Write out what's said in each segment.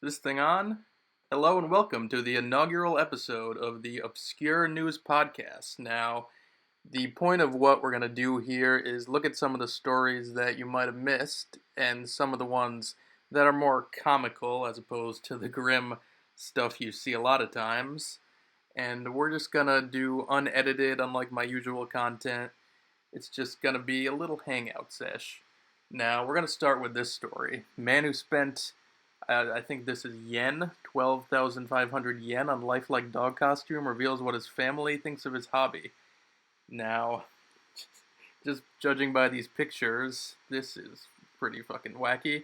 This thing on? Hello and welcome to the inaugural episode of the Obscure News Podcast. Now, the point of what we're going to do here is look at some of the stories that you might have missed and some of the ones that are more comical as opposed to the grim stuff you see a lot of times. And we're just going to do unedited, unlike my usual content. It's just going to be a little hangout sesh. Now, we're going to start with this story. Man who spent I think this is yen, 12,500 yen on lifelike dog costume reveals what his family thinks of his hobby. Now, just judging by these pictures, this is pretty fucking wacky.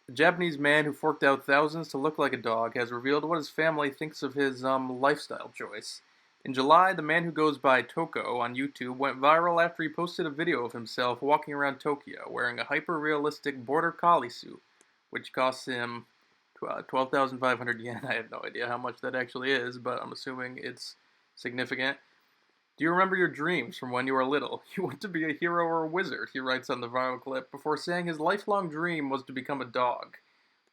The Japanese man who forked out thousands to look like a dog has revealed what his family thinks of his lifestyle choice. In July, the man who goes by Toko on YouTube went viral after he posted a video of himself walking around Tokyo wearing a hyper-realistic border collie suit, which costs him 12,500 yen. I have no idea how much that actually is, but I'm assuming it's significant. Do you remember your dreams from when you were little? You want to be a hero or a wizard, he writes on the viral clip, before saying his lifelong dream was to become a dog.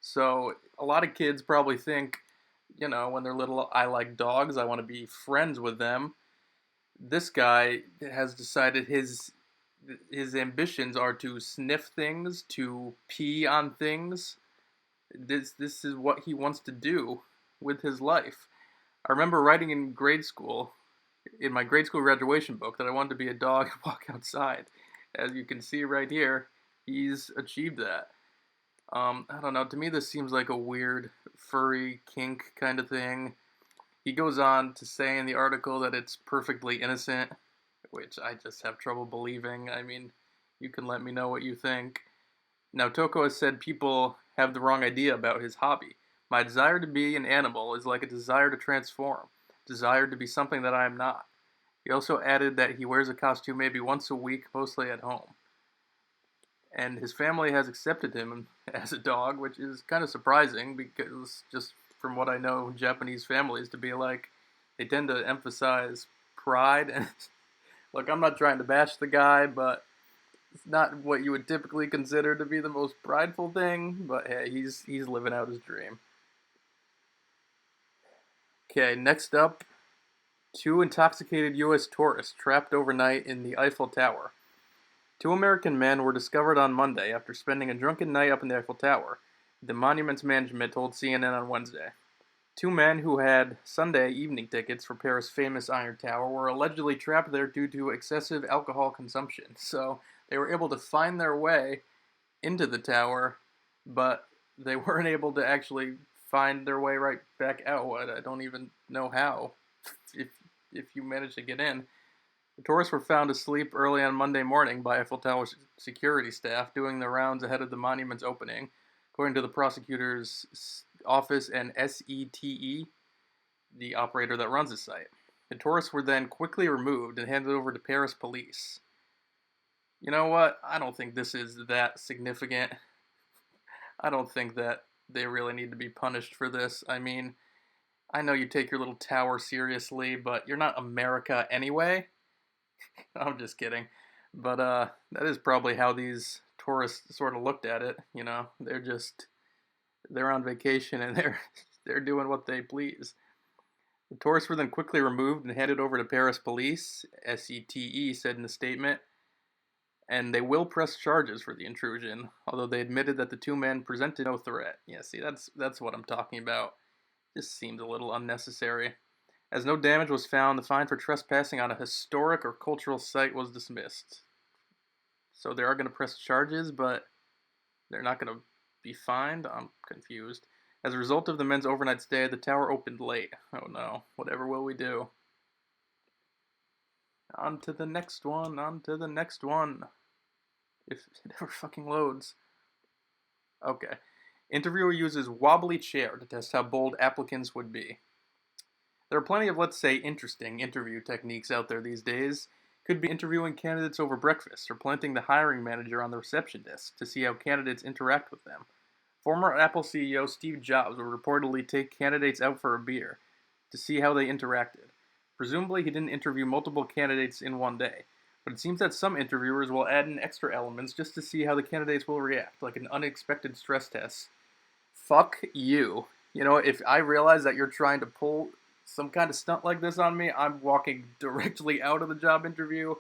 So, a lot of kids probably think, when they're little, I like dogs, I want to be friends with them. This guy has decided his ambitions are to sniff things, to pee on things. This is what he wants to do with his life. I remember writing in my grade school graduation book, that I wanted to be a dog and walk outside. As you can see right here, he's achieved that. I don't know, to me this seems like a weird, furry kink kind of thing. He goes on to say in the article that it's perfectly innocent, which I just have trouble believing. I mean, you can let me know what you think. Now, Toko has said people have the wrong idea about his hobby. My desire to be an animal is like a desire to transform, desire to be something that I am not. He also added that he wears a costume maybe once a week, mostly at home. And his family has accepted him as a dog, which is kind of surprising because, just from what I know Japanese families to be like, they tend to emphasize pride. And look, I'm not trying to bash the guy, but it's not what you would typically consider to be the most prideful thing, but hey, he's living out his dream. Okay, next up, 2 intoxicated U.S. tourists trapped overnight in the Eiffel Tower. 2 American men were discovered on Monday after spending a drunken night up in the Eiffel Tower, the monument's management told CNN on Wednesday. 2 men who had Sunday evening tickets for Paris' famous Iron Tower were allegedly trapped there due to excessive alcohol consumption. So they were able to find their way into the tower, but they weren't able to actually find their way right back out. I don't even know how, if you managed to get in. The tourists were found asleep early on Monday morning by Eiffel Tower security staff doing the rounds ahead of the monument's opening, according to the prosecutor's office and SETE, the operator that runs the site. The tourists were then quickly removed and handed over to Paris police. You know what? I don't think this is that significant. I don't think that they really need to be punished for this. I mean, I know you take your little tower seriously, but you're not America anyway. I'm just kidding. But that is probably how these tourists sort of looked at it. They're on vacation and they're doing what they please. The tourists were then quickly removed and handed over to Paris police, SETE said in a statement, and they will press charges for the intrusion, although they admitted that the 2 men presented no threat. Yeah, see, that's what I'm talking about. This seemed a little unnecessary. As no damage was found, the fine for trespassing on a historic or cultural site was dismissed. So they are going to press charges, but they're not going to be fined? I'm confused. As a result of the men's overnight stay, the tower opened late. Oh no, whatever will we do? On to the next one, If it ever fucking loads. Okay. Interviewer uses wobbly chair to test how bold applicants would be. There are plenty of, let's say, interesting interview techniques out there these days. Could be interviewing candidates over breakfast or planting the hiring manager on the reception desk to see how candidates interact with them. Former Apple CEO Steve Jobs would reportedly take candidates out for a beer to see how they interacted. Presumably, he didn't interview multiple candidates in one day, but it seems that some interviewers will add in extra elements just to see how the candidates will react, like an unexpected stress test Fuck you. You know, if I realize that you're trying to pull some kind of stunt like this on me, I'm walking directly out of the job interview.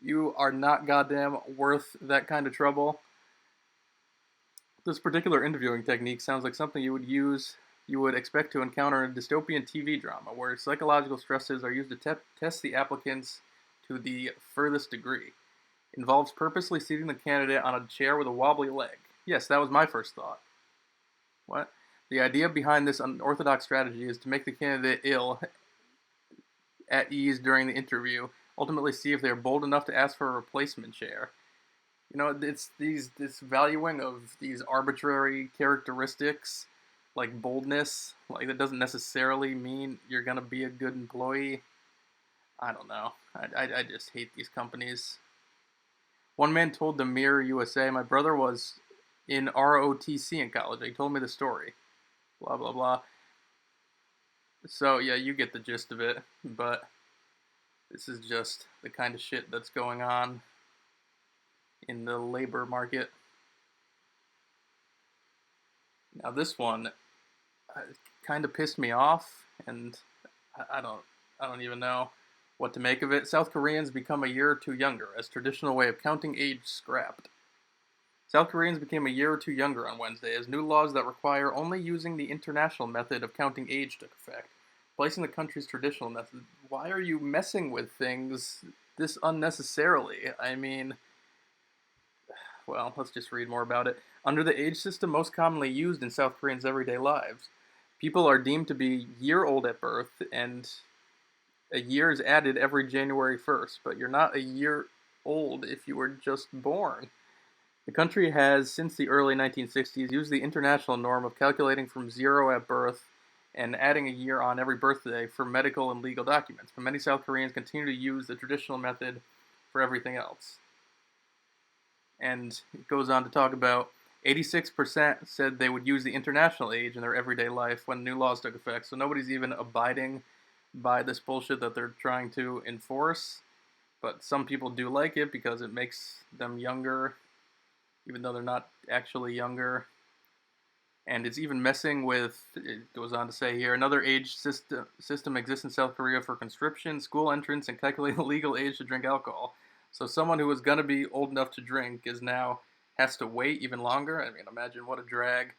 You are not goddamn worth that kind of trouble. This particular interviewing technique sounds like something you would expect to encounter in a dystopian TV drama, where psychological stresses are used to test the applicants to the furthest degree. It involves purposely seating the candidate on a chair with a wobbly leg. Yes, that was my first thought. What? The idea behind this unorthodox strategy is to make the candidate ill at ease during the interview, ultimately see if they're bold enough to ask for a replacement chair. You know, it's this valuing of these arbitrary characteristics, like boldness, like that doesn't necessarily mean you're gonna be a good employee. I don't know. I just hate these companies. One man told the Mirror USA, "My brother was in ROTC in college. He told me the story." Blah blah blah. So yeah, you get the gist of it, but this is just the kind of shit that's going on in the labor market. Now this one kind of pissed me off, and I don't even know what to make of it. South Koreans become a year or two younger as traditional way of counting age scrapped. South Koreans became a year or two younger on Wednesday as new laws that require only using the international method of counting age took effect, placing the country's traditional method. Why are you messing with things this unnecessarily? I mean, well, let's just read more about it. Under the age system most commonly used in South Koreans' everyday lives, people are deemed to be year-old at birth, and a year is added every January 1st, but you're not a year old if you were just born. The country has, since the early 1960s, used the international norm of calculating from zero at birth and adding a year on every birthday for medical and legal documents, but many South Koreans continue to use the traditional method for everything else. And it goes on to talk about 86% said they would use the international age in their everyday life when new laws took effect, so nobody's even abiding by this bullshit that they're trying to enforce, but some people do like it because it makes them younger, even though they're not actually younger. And it's even messing with, it goes on to say here, another age system exists in South Korea for conscription, school entrance, and calculating the legal age to drink alcohol. So someone who was going to be old enough to drink has to wait even longer. I mean, imagine what a drag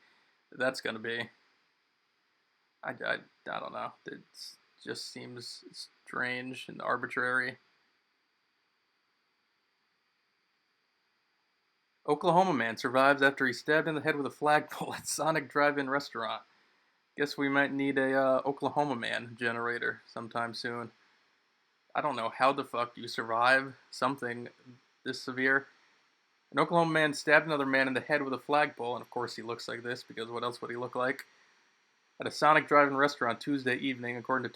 that's going to be. I don't know. It just seems strange and arbitrary. Oklahoma man survives after he's stabbed in the head with a flagpole at Sonic Drive-In restaurant. Guess we might need a Oklahoma man generator sometime soon. I don't know how the fuck you survive something this severe. An Oklahoma man stabbed another man in the head with a flagpole, and of course he looks like this, because what else would he look like? At a Sonic Drive-In restaurant Tuesday evening, according to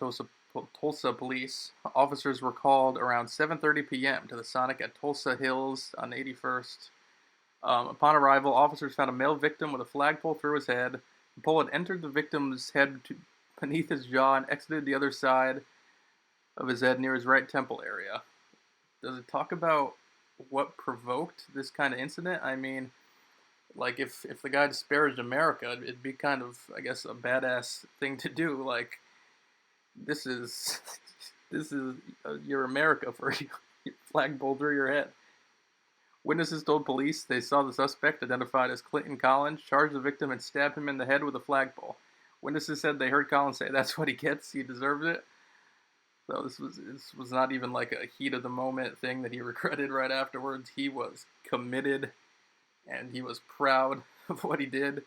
Tulsa police. Officers were called around 7:30 p.m. to the Sonic at Tulsa Hills on 81st. Upon arrival, officers found a male victim with a flagpole through his head. The pole had entered the victim's head beneath his jaw and exited the other side of his head near his right temple area. Does it talk about what provoked this kind of incident? I mean, like, if the guy disparaged America, it'd be kind of, I guess, a badass thing to do. Like, this is your America for you. Flagpole through your head. Witnesses told police they saw the suspect, identified as Clinton Collins, charge the victim and stab him in the head with a flagpole. Witnesses said they heard Collins say, "That's what he gets. He deserves it." So this was not even like a heat of the moment thing that he regretted right afterwards. He was committed, and he was proud of what he did.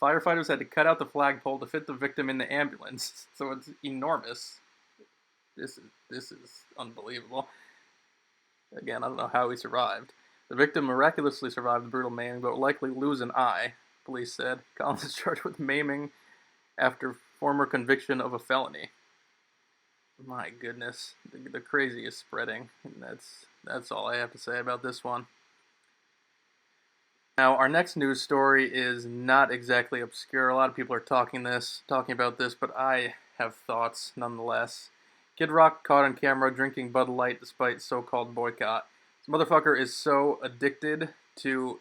Firefighters had to cut out the flagpole to fit the victim in the ambulance, so it's enormous. This is unbelievable. Again, I don't know how he survived. The victim miraculously survived the brutal maiming, but will likely lose an eye, police said. Collins is charged with maiming after former conviction of a felony. My goodness, the crazy is spreading, and that's all I have to say about this one. Now, our next news story is not exactly obscure. A lot of people are talking about this, but I have thoughts nonetheless. Kid Rock caught on camera drinking Bud Light despite so-called boycott. This motherfucker is so addicted to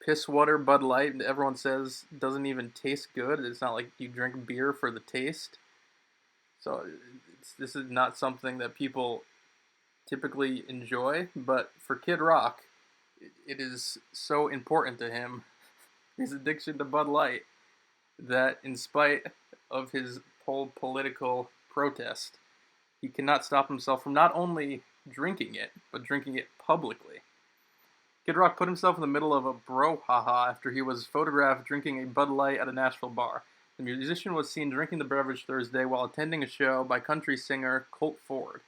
piss water Bud Light, and everyone says doesn't even taste good. It's not like you drink beer for the taste. So this is not something that people typically enjoy, but for Kid Rock, it is so important to him, his addiction to Bud Light, that in spite of his whole political protest, he cannot stop himself from not only drinking it, but drinking it publicly. Kid Rock put himself in the middle of a brouhaha after he was photographed drinking a Bud Light at a Nashville bar. The musician was seen drinking the beverage Thursday while attending a show by country singer Colt Ford.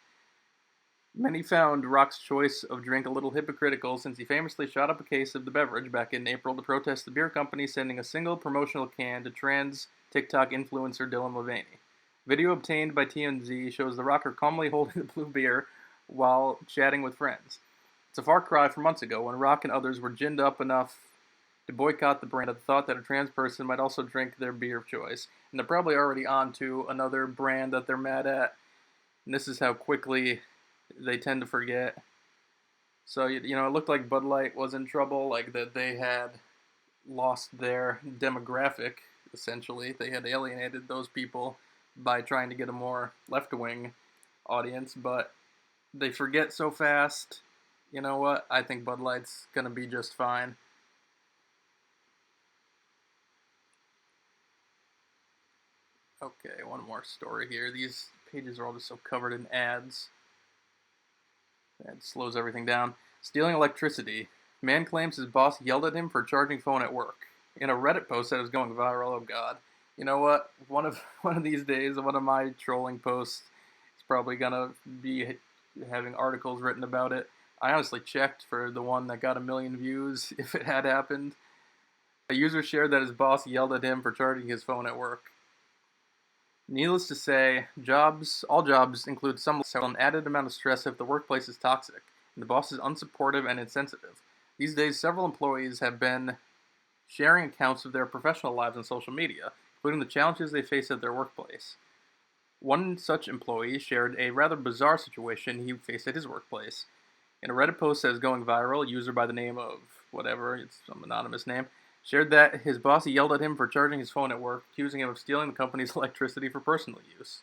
Many found Rock's choice of drink a little hypocritical since he famously shot up a case of the beverage back in April to protest the beer company sending a single promotional can to trans TikTok influencer Dylan Mulvaney. Video obtained by TMZ shows the rocker calmly holding the blue beer while chatting with friends. It's a far cry from months ago when Rock and others were ginned up enough to boycott the brand at the thought that a trans person might also drink their beer of choice. And they're probably already on to another brand that they're mad at. And this is how quickly they tend to forget. So, it looked like Bud Light was in trouble, like that they had lost their demographic, essentially. They had alienated those people by trying to get a more left-wing audience, but they forget so fast. You know what? I think Bud Light's going to be just fine. Okay, one more story here. These pages are all just so covered in ads. That slows everything down. Stealing electricity. Man claims his boss yelled at him for charging phone at work. In a Reddit post that is going viral, oh god. You know what? One of these days, one of my trolling posts is probably gonna be having articles written about it. I honestly checked for the one that got 1 million views if it had happened. A user shared that his boss yelled at him for charging his phone at work. Needless to say, all jobs include some an added amount of stress if the workplace is toxic, and the boss is unsupportive and insensitive. These days, several employees have been sharing accounts of their professional lives on social media, including the challenges they face at their workplace. One such employee shared a rather bizarre situation he faced at his workplace. In a Reddit post that is going viral, a user by the name of whatever, it's some anonymous name, shared that his boss yelled at him for charging his phone at work, accusing him of stealing the company's electricity for personal use.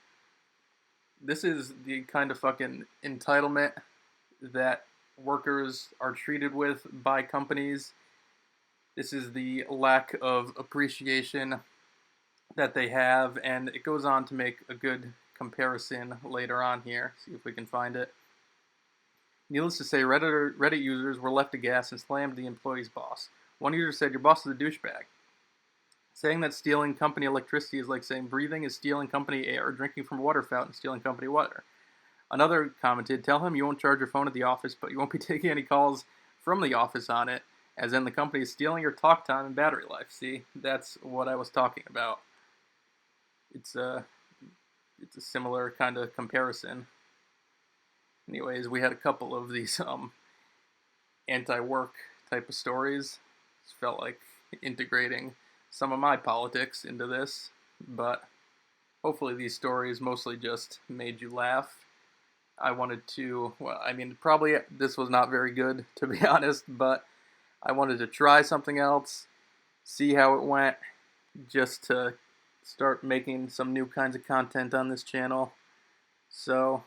This is the kind of fucking entitlement that workers are treated with by companies. This is the lack of appreciation that they have, and it goes on to make a good comparison later on here. See if we can find it. Needless to say, Reddit users were left aghast and slammed the employee's boss. One user said, "Your boss is a douchebag." Saying that stealing company electricity is like saying breathing is stealing company air, or drinking from a water fountain stealing company water. Another commented, "Tell him you won't charge your phone at the office, but you won't be taking any calls from the office on it, as in the company is stealing your talk time and battery life." See, that's what I was talking about. It's a similar kind of comparison. Anyways, we had a couple of these anti-work type of stories. It felt like integrating some of my politics into this, but hopefully these stories mostly just made you laugh. I wanted to, probably this was not very good, to be honest, but I wanted to try something else, see how it went, just to start making some new kinds of content on this channel. So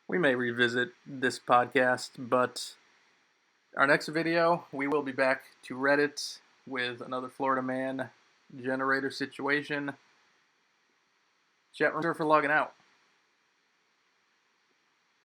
we may revisit this podcast, but our next video, we will be back to Reddit with another Florida man generator situation. Chat room for logging out.